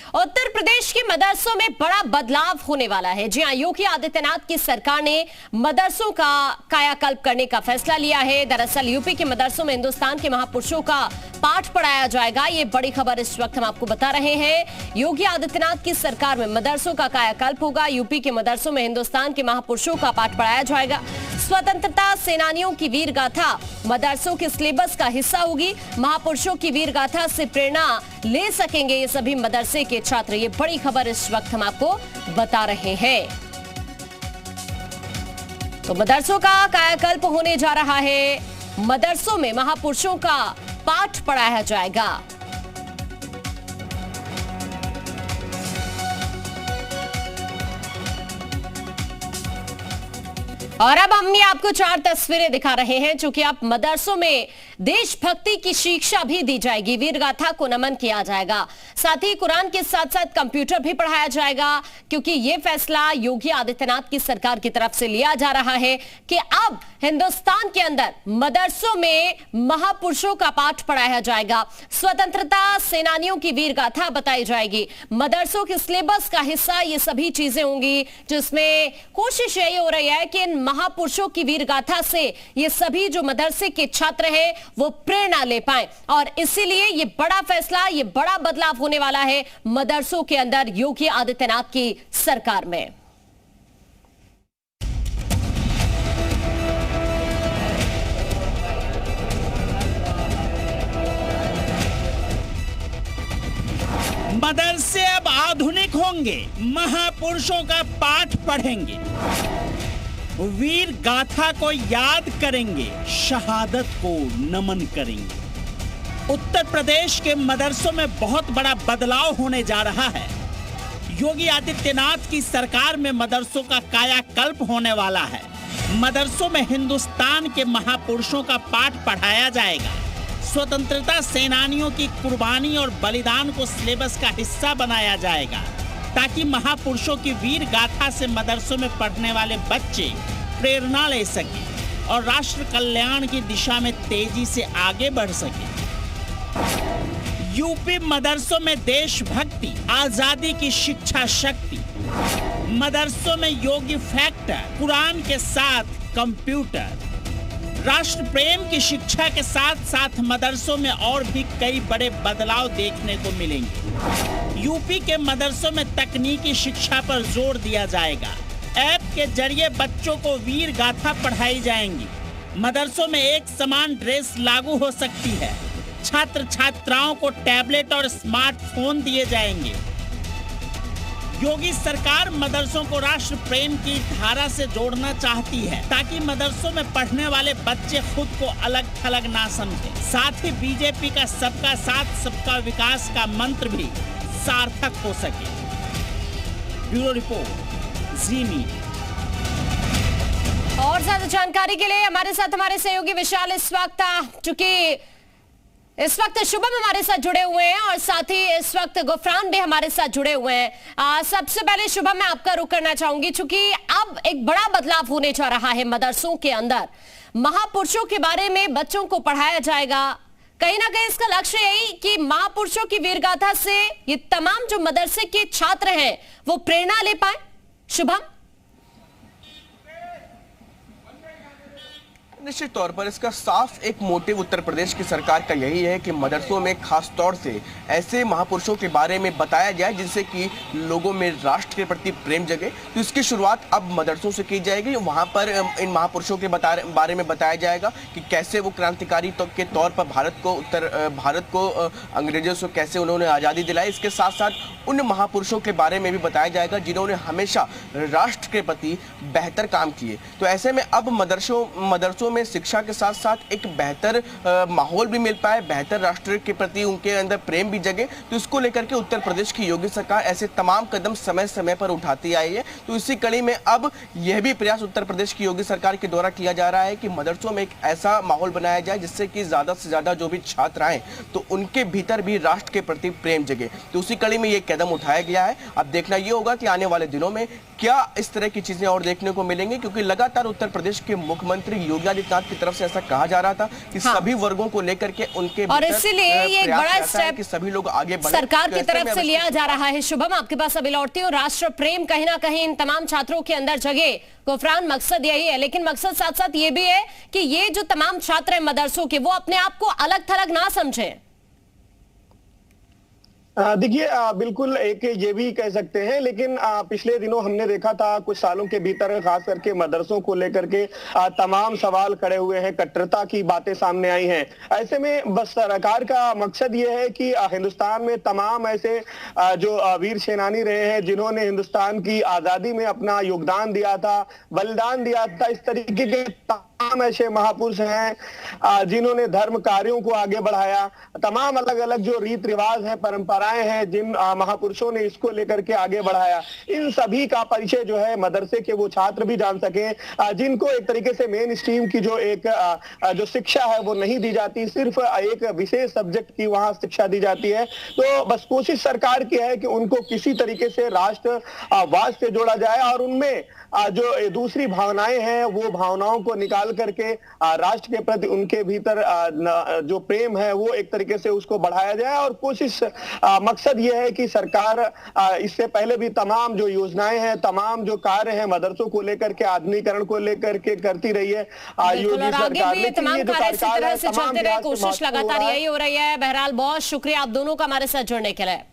उत्तर प्रदेश के मदरसों में बड़ा बदलाव होने वाला है। जी हां, योगी आदित्यनाथ की सरकार ने मदरसों का कायाकल्प करने का फैसला लिया है। दरअसल यूपी के मदरसों में हिंदुस्तान के महापुरुषों का पाठ पढ़ाया जाएगा। ये बड़ी खबर इस वक्त हम आपको बता रहे हैं। योगी आदित्यनाथ की सरकार में मदरसों का कायाकल्प होगा। यूपी के मदरसों में हिंदुस्तान के महापुरुषों का पाठ पढ़ाया जाएगा। स्वतंत्रता सेनानियों की वीर गाथा मदरसों के सिलेबस का हिस्सा होगी। महापुरुषों की वीर गाथा से प्रेरणा ले सकेंगे ये सभी मदरसे के छात्र। ये बड़ी खबर इस वक्त हम आपको बता रहे हैं। तो मदरसों का कायाकल्प होने जा रहा है। मदरसों में महापुरुषों का पाठ पढ़ाया जाएगा। और अब हम आपको 4 तस्वीरें दिखा रहे हैं। चूंकि आप मदरसों में देशभक्ति की शिक्षा भी दी जाएगी, वीर गाथा को नमन किया जाएगा, साथ ही कुरान के साथ साथ कंप्यूटर भी पढ़ाया जाएगा। क्योंकि यह फैसला योगी आदित्यनाथ की सरकार की तरफ से लिया जा रहा है कि अब हिंदुस्तान के अंदर मदरसों में महापुरुषों का पाठ पढ़ाया जाएगा। स्वतंत्रता सेनानियों की वीर गाथा बताई जाएगी। मदरसों के सिलेबस का हिस्सा ये सभी चीजें होंगी, जिसमें कोशिश यही हो रही है कि इन महापुरुषों की वीर गाथा से ये सभी जो मदरसे के छात्र हैं वो प्रेरणा ले पाएं। और इसीलिए ये बड़ा फैसला, ये बड़ा बदलाव होने वाला है मदरसों के अंदर योगी आदित्यनाथ की सरकार में। मदरसे अब आधुनिक होंगे, महापुरुषों का पाठ पढ़ेंगे, वीर गाथा को याद करेंगे, शहादत को नमन करेंगे। उत्तर प्रदेश के मदरसों में बहुत बड़ा बदलाव होने जा रहा है। योगी आदित्यनाथ की सरकार में मदरसों का कायाकल्प होने वाला है। मदरसों में हिंदुस्तान के महापुरुषों का पाठ पढ़ाया जाएगा। स्वतंत्रता सेनानियों की कुर्बानी और बलिदान को सिलेबस का हिस्सा बनाया जाएगा, ताकि महापुरुषों की वीर गाथा से मदरसों में पढ़ने वाले बच्चे प्रेरणा ले सकें और राष्ट्र कल्याण की दिशा में तेजी से आगे बढ़ सकें। यूपी मदरसों में देशभक्ति, आजादी की शिक्षा शक्ति, मदरसों में योगी फैक्टर, कुरान के साथ कंप्यूटर, राष्ट्र प्रेम की शिक्षा के साथ साथ मदरसों में और भी कई बड़े बदलाव देखने को मिलेंगे। यूपी के मदरसों में तकनीकी शिक्षा पर जोर दिया जाएगा। ऐप के जरिए बच्चों को वीर गाथा पढ़ाई जाएंगी। मदरसों में एक समान ड्रेस लागू हो सकती है। छात्र छात्राओं को टैबलेट और स्मार्टफोन दिए जाएंगे। योगी सरकार मदरसों को राष्ट्र प्रेम की धारा से जोड़ना चाहती है, ताकि मदरसों में पढ़ने वाले बच्चे खुद को अलग थलग ना समझें। साथ ही बीजेपी का सबका साथ सबका विकास का मंत्र भी सार्थक हो सके। ब्यूरो रिपोर्ट, जी मीडिया। और ज्यादा जानकारी के लिए हमारे साथ हमारे सहयोगी विशाल इस वक्त शुभम हमारे साथ जुड़े हुए हैं और साथ ही इस वक्त गुफरान भी हमारे साथ जुड़े हुए हैं। सबसे पहले शुभम, मैं आपका रुख करना चाहूंगी, चूंकि अब एक बड़ा बदलाव होने जा रहा है मदरसों के अंदर। महापुरुषों के बारे में बच्चों को पढ़ाया जाएगा। कहीं ना कहीं इसका लक्ष्य यही कि महापुरुषों की वीरगाथा से ये तमाम जो मदरसे के छात्र हैं वो प्रेरणा ले पाए। शुभम, निश्चित तौर पर इसका साफ एक मोटिव उत्तर प्रदेश की सरकार का यही है कि मदरसों में खास तौर से ऐसे महापुरुषों के बारे में बताया जाए जिनसे कि लोगों में राष्ट्र के प्रति प्रेम जगे। तो इसकी शुरुआत अब मदरसों से की जाएगी। वहाँ पर इन महापुरुषों के बारे में बताया जाएगा कि कैसे वो क्रांतिकारी के तौर पर भारत को अंग्रेजों से कैसे उन्होंने आज़ादी दिलाई। इसके साथ साथ उन महापुरुषों के बारे में भी बताया जाएगा जिन्होंने हमेशा राष्ट्र के प्रति बेहतर काम किए। तो ऐसे में अब मदरसों में शिक्षा के साथ साथ एक बेहतर माहौल भी मिल पाए, बेहतर राष्ट्र के प्रति उनके अंदर प्रेम भी जगे। तो इसको लेकर के उत्तर प्रदेश की योगी सरकार ऐसे तमाम कदम समय समय पर उठाती आई है। तो इसी कड़ी में अब यह भी प्रयास उत्तर प्रदेश की योगी सरकार के द्वारा किया जा रहा है कि मदरसों में एक ऐसा माहौल बनाया जाए जिससे कि ज्यादा से ज्यादा जो भी छात्र आए तो उनके भीतर भी राष्ट्र के प्रति प्रेम जगे। तो उसी कड़ी में ये कदम उठाया गया है। अब देखना ये होगा कि आने वाले दिनों में क्या इस तरह की चीजें और देखने को मिलेंगी, क्योंकि लगातार उत्तर प्रदेश के मुख्यमंत्री योगी रजनीकांत की तरफ से ऐसा कहा जा रहा था कि सभी वर्गों को लेकर के उनके और इसलिए ये एक बड़ा स्टेप कि सभी लोग आगे बढ़े, सरकार तो की ऐसे तरफ में से लिया जा रहा है। शुभम, आपके पास अभी लौटती हूँ। राष्ट्र प्रेम कहीं ना कहीं इन तमाम छात्रों के अंदर जगे, गुफरान मकसद यही है, लेकिन मकसद साथ साथ ये भी है कि ये जो तमाम छात्र हैं मदरसों के, वो अपने आप को अलग थलग ना समझें। देखिए, बिल्कुल एक ये भी कह सकते हैं, लेकिन पिछले दिनों हमने देखा था कुछ सालों के भीतर खास करके मदरसों को लेकर के तमाम सवाल खड़े हुए हैं, कट्टरता की बातें सामने आई हैं। ऐसे में बस सरकार का मकसद ये है कि हिंदुस्तान में तमाम ऐसे जो वीर सेनानी रहे हैं जिन्होंने हिंदुस्तान की आजादी में अपना योगदान दिया था, बलिदान दिया था, इस तरीके के तमाम ऐसे महापुरुष हैं जिन्होंने धर्म कार्यों को आगे बढ़ाया। तमाम अलग अलग जो रीत रिवाज है, परंपराएं हैं, जिन महापुरुषों ने इसको लेकर के आगे बढ़ाया, इन सभी का परिचय जो है मदरसे के वो छात्र भी जान सके, जिनको एक तरीके से मेन स्ट्रीम की जो एक जो शिक्षा है वो नहीं दी जाती, सिर्फ एक विशेष सब्जेक्ट की वहां शिक्षा दी जाती है। तो बस कोशिश सरकार की है कि उनको किसी तरीके से राष्ट्रवाद से जोड़ा जाए और उनमें जो दूसरी भावनाएं हैं वो भावनाओं को निकाल करके राष्ट्र के प्रति उनके भीतर जो प्रेम है वो एक तरीके से उसको बढ़ाया जाए। और कोशिश मकसद ये है कि सरकार इससे पहले भी तमाम जो योजनाएं हैं, तमाम जो कार्य हैं मदरसों को लेकर के, आधुनिकीकरण को लेकर के करती रही है योगी सरकार। लेकिन ये जो सरकार है, कोशिश लगातार यही हो रही है। बहरहाल बहुत शुक्रिया आप दोनों का हमारे साथ जुड़ने के लिए।